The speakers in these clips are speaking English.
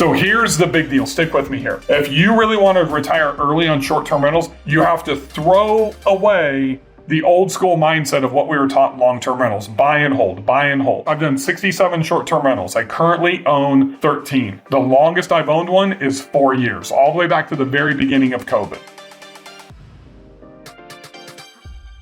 So here's the big deal. Stick with me here. If you really want to retire early on short-term rentals, you have to throw away the old school mindset of what we were taught in long-term rentals. Buy and hold, buy and hold. I've done 67 short-term rentals. I currently own 13. The longest I've owned one is 4 years, all the way back to the very beginning of COVID.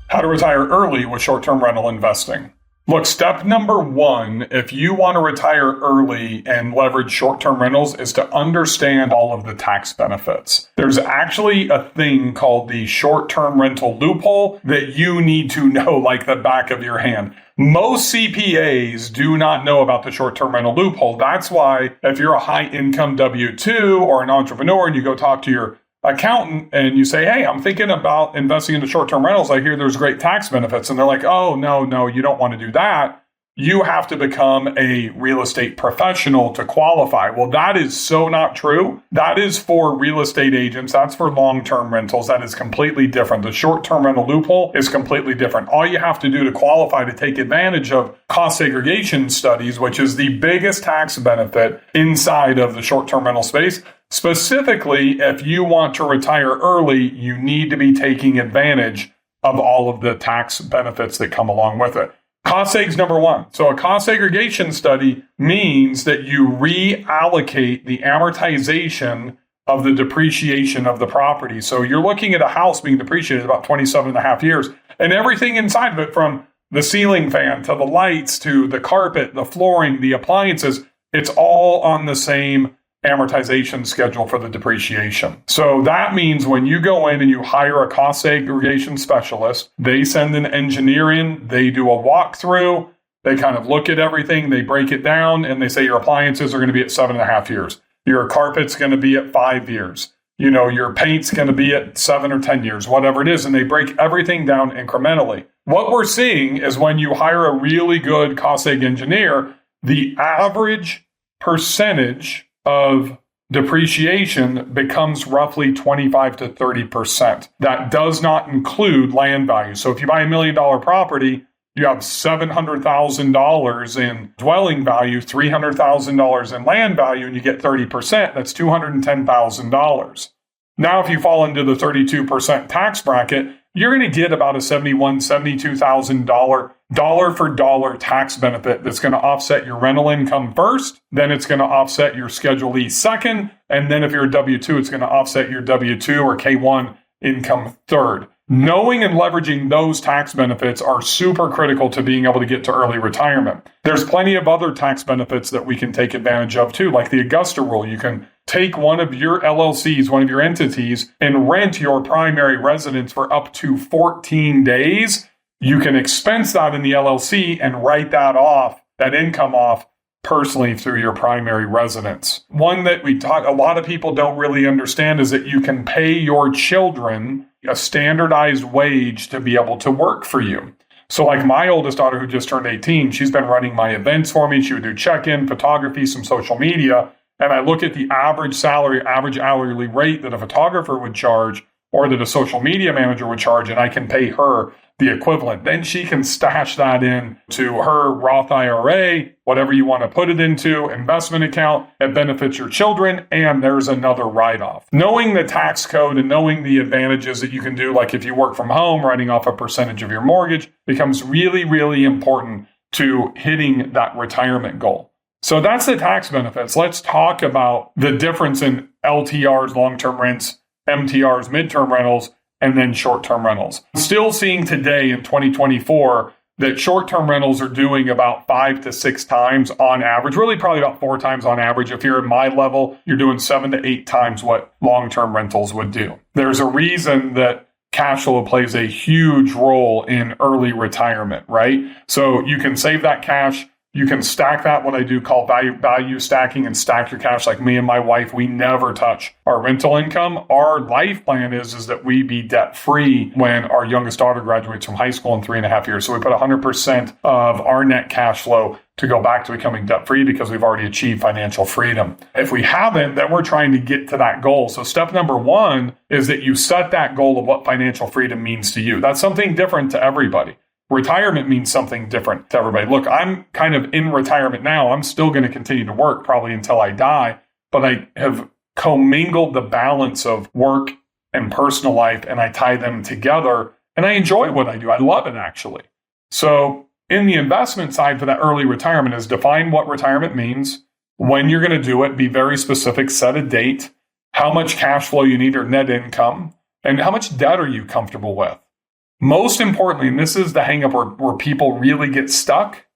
How to retire early with short-term rental investing. Look, step number one, if you want to retire early and leverage short-term rentals, is to understand all of the tax benefits. There's actually a thing called the short-term rental loophole that you need to know like the back of your hand. Most CPAs do not know about the short-term rental loophole. That's why if you're a high-income W-2 or an entrepreneur and you go talk to your accountant and you say, hey, I'm thinking about investing into short-term rentals. I hear there's great tax benefits. And they're like, oh, no, you don't want to do that. You have to become a real estate professional to qualify. Well, that is so not true. That is for real estate agents. That's for long-term rentals. That is completely different. The short-term rental loophole is completely different. All you have to do to qualify to take advantage of cost segregation studies, which is the biggest tax benefit inside of the short-term rental space. Specifically, if you want to retire early, you need to be taking advantage of all of the tax benefits that come along with it. Cost seg's number one. So a cost segregation study means that you reallocate the amortization of the depreciation of the property. So you're looking at a house being depreciated about 27 and a half years, and everything inside of it, from the ceiling fan to the lights to the carpet, the flooring, the appliances, it's all on the same amortization schedule for the depreciation. So that means when you go in and you hire a cost segregation specialist, they send an engineer in, they do a walkthrough, they kind of look at everything, they break it down, and they say your appliances are going to be at 7.5 years. Your carpet's going to be at 5 years. Your paint's going to be at 7 or 10 years, whatever it is, and they break everything down incrementally. What we're seeing is when you hire a really good cost seg engineer, the average percentage of depreciation becomes roughly 25 to 30%. That does not include land value. So if you buy $1 million property, you have $700,000 in dwelling value, $300,000 in land value, and you get 30%. That's $210,000. Now, if you fall into the 32% tax bracket, you're going to get about a $71,000, $72,000 dollar for dollar tax benefit that's going to offset your rental income first, then it's going to offset your Schedule E second, and then if you're a W-2, it's going to offset your W-2 or K-1 income third. Knowing and leveraging those tax benefits are super critical to being able to get to early retirement. There's plenty of other tax benefits that we can take advantage of too, like the Augusta rule. You can take one of your LLCs, one of your entities, and rent your primary residence for up to 14 days. You can expense that in the LLC and write that off, that income off, personally through your primary residence. One that a lot of people don't really understand is that you can pay your children a standardized wage to be able to work for you. So like my oldest daughter who just turned 18, she's been running my events for me. She would do check-in, photography, some social media. And I look at the average salary, average hourly rate that a photographer would charge or that a social media manager would charge, and I can pay her the equivalent. Then she can stash that in to her Roth IRA, whatever you want to put it into, investment account. It benefits your children, and there's another write-off. Knowing the tax code and knowing the advantages that you can do, like if you work from home, writing off a percentage of your mortgage, becomes really, really important to hitting that retirement goal. So that's the tax benefits. Let's talk about the difference in LTRs, long-term rents, MTRs, midterm rentals, and then short-term rentals. Still seeing today in 2024 that short-term rentals are doing about 5 to 6 times on average, really probably about 4 times on average. If you're at my level, you're doing 7 to 8 times what long-term rentals would do. There's a reason that cash flow plays a huge role in early retirement, right? So you can save that cash. You can stack that, what I do call value stacking, and stack your cash. Like me and my wife, we never touch our rental income. Our life plan is that we be debt free when our youngest daughter graduates from high school in 3.5 years. So we put 100% of our net cash flow to go back to becoming debt free because we've already achieved financial freedom. If we haven't, then we're trying to get to that goal. So step number 1 is that you set that goal of what financial freedom means to you. That's something different to everybody. Retirement means something different to everybody. Look, I'm kind of in retirement now. I'm still going to continue to work probably until I die. but I have commingled the balance of work and personal life, and I tie them together, and I enjoy what I do. I love it, actually. So in the investment side for that early retirement is define what retirement means, when you're going to do it, be very specific, set a date, how much cash flow you need or net income, and how much debt are you comfortable with. Most importantly, and this is the hang up where people really get stuck,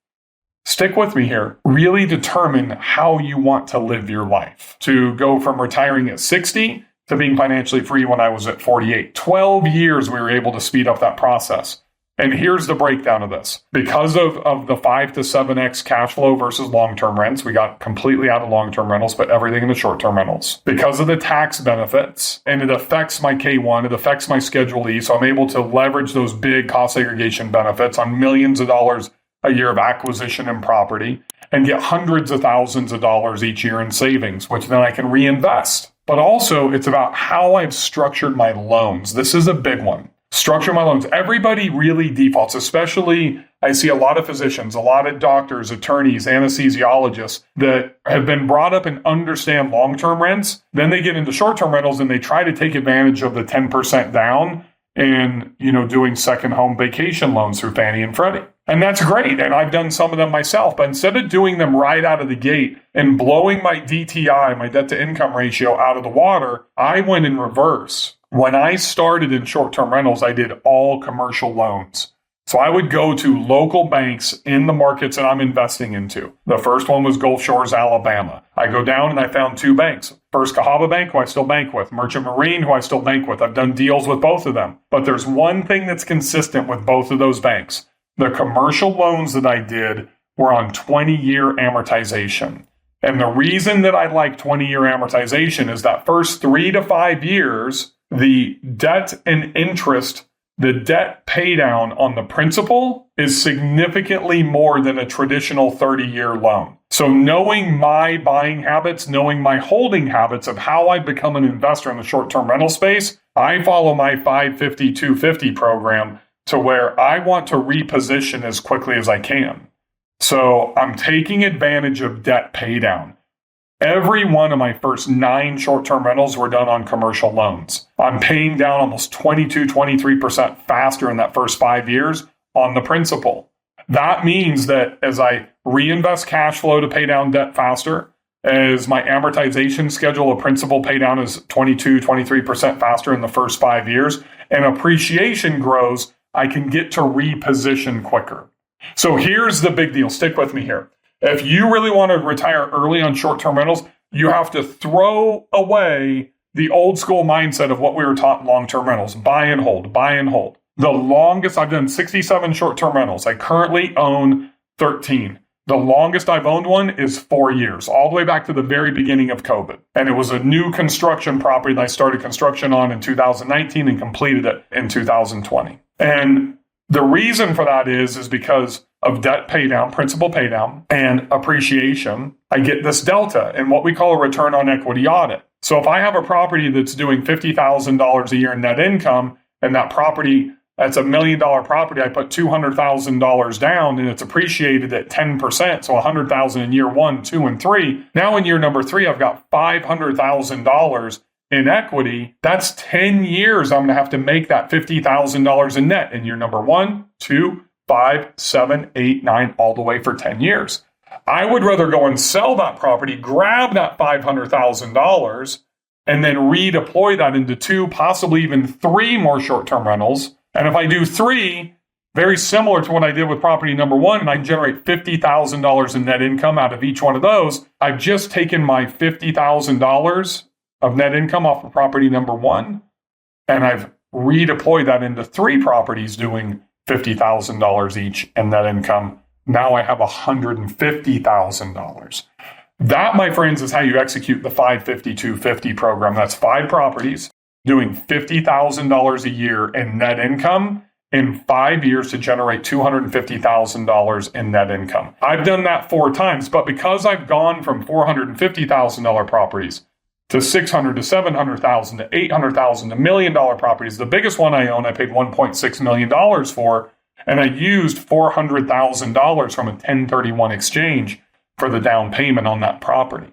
stick with me here, really determine how you want to live your life. To go from retiring at 60 to being financially free when I was at 48. 12 years we were able to speed up that process. And here's the breakdown of this. Because of the 5 to 7x cash flow versus long-term rents, we got completely out of long-term rentals, but everything in the short-term rentals. Because of the tax benefits, and it affects my K1, it affects my Schedule E, so I'm able to leverage those big cost segregation benefits on millions of dollars a year of acquisition and property, and get hundreds of thousands of dollars each year in savings, which then I can reinvest. But also, it's about how I've structured my loans. This is a big one. Structure my loans. Everybody really defaults, especially I see a lot of physicians, a lot of doctors, attorneys, anesthesiologists that have been brought up and understand long-term rents. Then they get into short-term rentals and they try to take advantage of the 10% down and, doing second home vacation loans through Fannie and Freddie. And that's great. And I've done some of them myself. But instead of doing them right out of the gate and blowing my DTI, my debt to income ratio, out of the water, I went in reverse. When I started in short-term rentals, I did all commercial loans. So I would go to local banks in the markets that I'm investing into. The first one was Gulf Shores, Alabama. I go down and I found 2 banks. First, Cahaba Bank, who I still bank with. Merchant Marine, who I still bank with. I've done deals with both of them. But there's one thing that's consistent with both of those banks. The commercial loans that I did were on 20-year amortization. And the reason that I like 20-year amortization is that first 3 to 5 years, the debt and interest, the debt pay down on the principal is significantly more than a traditional 30-year loan. So knowing my buying habits, knowing my holding habits of how I've become an investor in the short-term rental space, I follow my 550-250 program to where I want to reposition as quickly as I can. So I'm taking advantage of debt pay down. Every one of my first 9 short-term rentals were done on commercial loans. I'm paying down almost 23% faster in that first 5 years on the principal. That means that as I reinvest cash flow to pay down debt faster, as my amortization schedule of principal pay down is 23% faster in the first 5 years, and appreciation grows, I can get to reposition quicker. So here's the big deal. Stick with me here. If you really want to retire early on short-term rentals, you have to throw away the old school mindset of what we were taught in long-term rentals. Buy and hold, buy and hold. The longest, I've done 67 short-term rentals. I currently own 13. The longest I've owned one is 4 years, all the way back to the very beginning of COVID. And it was a new construction property that I started construction on in 2019 and completed it in 2020. And the reason for that is because of debt pay down, principal pay down, and appreciation. I get this delta in what we call a return on equity audit. So if I have a property that's doing $50,000 a year in net income, and that property, that's $1 million property, I put $200,000 down and it's appreciated at 10%. So $100,000 in year 1, 2, and 3. Now in year number 3, I've got $500,000 in equity. That's 10 years. I'm going to have to make that $50,000 in net in year number 1, 2, 5, 7, 8, 9, all the way for 10 years. I would rather go and sell that property, grab that $500,000, and then redeploy that into 2, possibly even 3 more short-term rentals. And if I do 3, very similar to what I did with property number 1, and I generate $50,000 in net income out of each one of those, I've just taken my $50,000 of net income off of property number 1, and I've redeployed that into 3 properties doing $50,000 each in net income. Now I have $150,000. That, my friends, is how you execute the 550-250 program. That's 5 properties doing $50,000 a year in net income in 5 years to generate $250,000 in net income. I've done that 4 times, but because I've gone from $450,000 properties to $600,000 to $700,000 to $800,000 to $1 million properties. The biggest one I own, I paid $1.6 million for, and I used $400,000 from a 1031 exchange for the down payment on that property.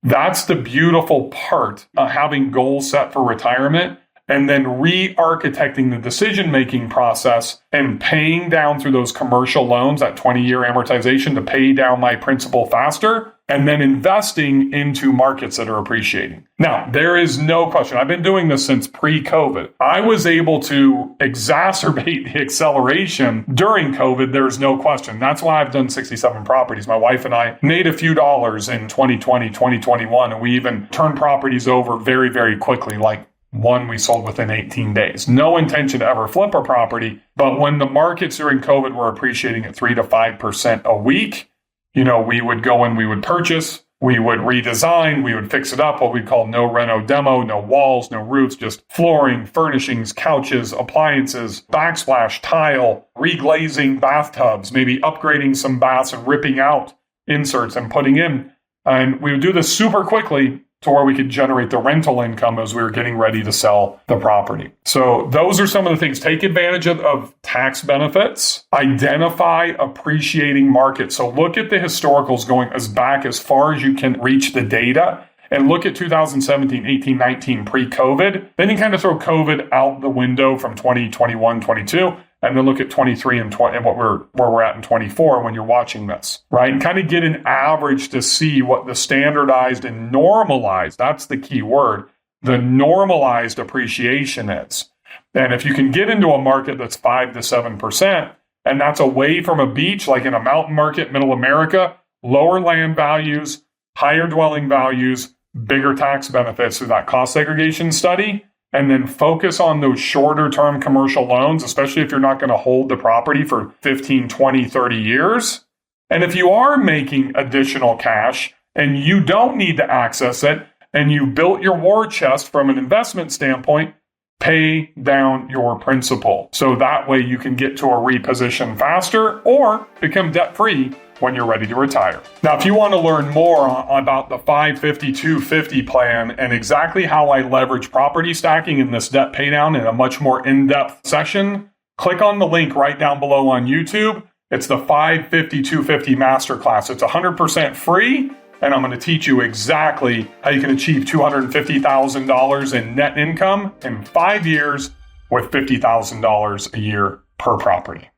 That's the beautiful part of having goals set for retirement and then re-architecting the decision-making process and paying down through those commercial loans, that 20-year amortization to pay down my principal faster, and then investing into markets that are appreciating. Now, there is no question. I've been doing this since pre-COVID. I was able to exacerbate the acceleration during COVID. There's no question. That's why I've done 67 properties. My wife and I made a few dollars in 2020, 2021, and we even turned properties over very, very quickly, like one we sold within 18 days. No intention to ever flip a property. But when the markets during COVID were appreciating at 3 to 5% a week, we would go in, we would purchase, we would redesign, we would fix it up, what we call no reno demo, no walls, no roofs, just flooring, furnishings, couches, appliances, backsplash, tile, reglazing bathtubs, maybe upgrading some baths and ripping out inserts and putting in. And we would do this super quickly to where we could generate the rental income as we were getting ready to sell the property. So those are some of the things. Take advantage of tax benefits. Identify appreciating markets. So look at the historicals going as back as far as you can reach the data. And look at 2017, 18, 19 pre-COVID. Then you kind of throw COVID out the window from 2021, 22. And then look at 23 and 20 and where we're at in 24 when you're watching this, right? And kind of get an average to see what the standardized and normalized, that's the key word, the normalized appreciation is. And if you can get into a market that's 5 to 7%, and that's away from a beach, like in a mountain market, middle America, lower land values, higher dwelling values, bigger tax benefits through that cost segregation study, and then focus on those shorter term commercial loans, especially if you're not going to hold the property for 15, 20, 30 years. And if you are making additional cash and you don't need to access it and you built your war chest from an investment standpoint, pay down your principal. So that way you can get to a reposition faster or become debt-free when you're ready to retire. Now, if you want to learn more about the 550-250 plan and exactly how I leverage property stacking in this debt paydown in a much more in-depth session, click on the link right down below on YouTube. It's the 550-250 Masterclass. It's 100% free, and I'm going to teach you exactly how you can achieve $250,000 in net income in 5 years with $50,000 a year per property.